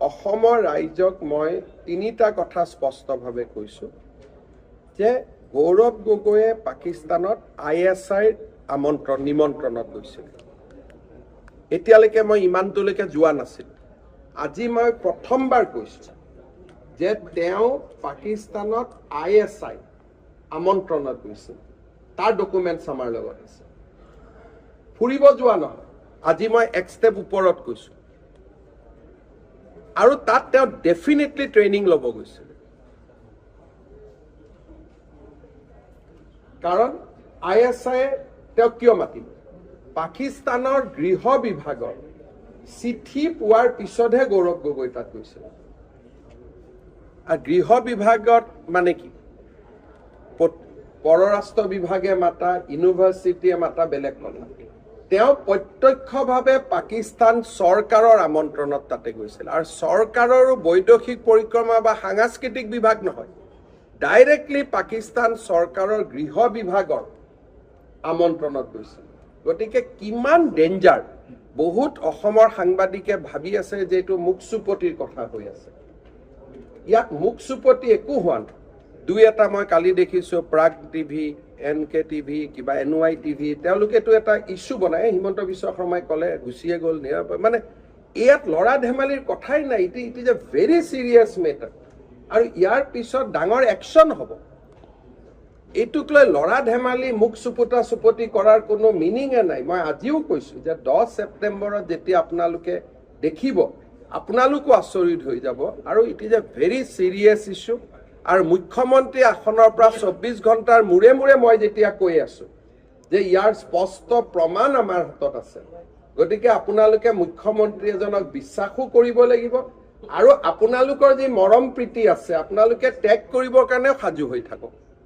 অসমৰ ৰাইজক মই তিনিটা কথা স্পষ্টভাৱে কৈছোঁ যে গৌৰৱ গগৈয়ে পাকিস্তানত ISIৰ নিমন্ত্ৰণত গৈছিল। এতিয়ালৈকে মই ইমানটোলৈকে যোৱা নাছিলোঁ। আজি মই প্ৰথমবাৰ কৈছোঁ যে তেওঁ পাকিস্তানত ISI আমন্ত্ৰণত গৈছিল। তাৰ ডকুমেণ্টছ আমাৰ লগত আছে। ফুৰিব যোৱা নহয়, আজি মই এক ষ্টেপ ওপৰত কৈছোঁ। আৰু তাত তেওঁ ডেফিনেটলি ট্ৰেইনিং ল'ব গৈছিল। কাৰণ ISIয়ে তেওঁ কিয় মাতিব? পাকিস্তানৰ গৃহ বিভাগৰ চিঠি পোৱাৰ পিছতহে গৌৰৱ গগৈ তাত গৈছিল। আৰু গৃহ বিভাগত মানে কি? পৰৰাষ্ট্ৰ বিভাগে মাতা, ইউনিভাৰ্চিটিয়ে মাতা বেলেগ কথা। তেওঁ প্ৰত্যক্ষভাৱে পাকিস্তান চৰকাৰৰ আমন্ত্ৰণত তাতে গৈছিল। আৰু চৰকাৰৰো বৈদেশিক পৰিক্ৰমা বা সাংস্কৃতিক বিভাগ নহয়, ডাইৰেক্টলি পাকিস্তান চৰকাৰৰ গৃহ বিভাগৰ আমন্ত্ৰণত গৈছিল। গতিকে কিমান ডেঞ্জাৰ, বহুত অসমৰ সাংবাদিকে ভাবি আছে যে এইটো মুখ চুপতিৰ কথা হৈ আছে। ইয়াত মুখ চুপতি একো হোৱা নাই। দুই এটা মই কালি দেখিছোঁ, প্ৰাগ টিভি, NK টিভি, কিবা NY টিভি, তেওঁলোকেতো এটা ইছ্যু বনাই। হিমন্ত বিশ্ব শৰ্মাই ক'লে গুচিয়ে গ'ল, মানে ইয়াত ল'ৰা ধেমালিৰ কথাই নাই। It is a very serious matter. আৰু ইয়াৰ পিছত ডাঙৰ একশ্যন হ'ব। এইটোক লৈ ল'ৰা ধেমালি মুখ চুপতি কৰাৰ কোনো মিনিঙে নাই। মই আজিও কৈছোঁ যে 10 ছেপ্টেম্বৰত যেতিয়া আপোনালোকে দেখিব, আপোনালোকো আচৰিত হৈ যাব। আৰু it is a very serious issue. আৰু মুখ্যমন্ত্ৰী আসনৰ পৰা 24 ঘণ্টাৰ মূৰে মূৰে মই যেতিয়া কৈ আছোঁ যে ইয়াৰ স্পষ্ট প্ৰমাণ আমাৰ হাতত আছে, গতিকে আপোনালোকে মুখ্যমন্ত্ৰী এজনক বিশ্বাসো কৰিব লাগিব। আৰু আপোনালোকৰ যি মৰম প্ৰীতি আছে, আপোনালোকে ত্যাগ কৰিবৰ কাৰণেও সাজু হৈ থাকক।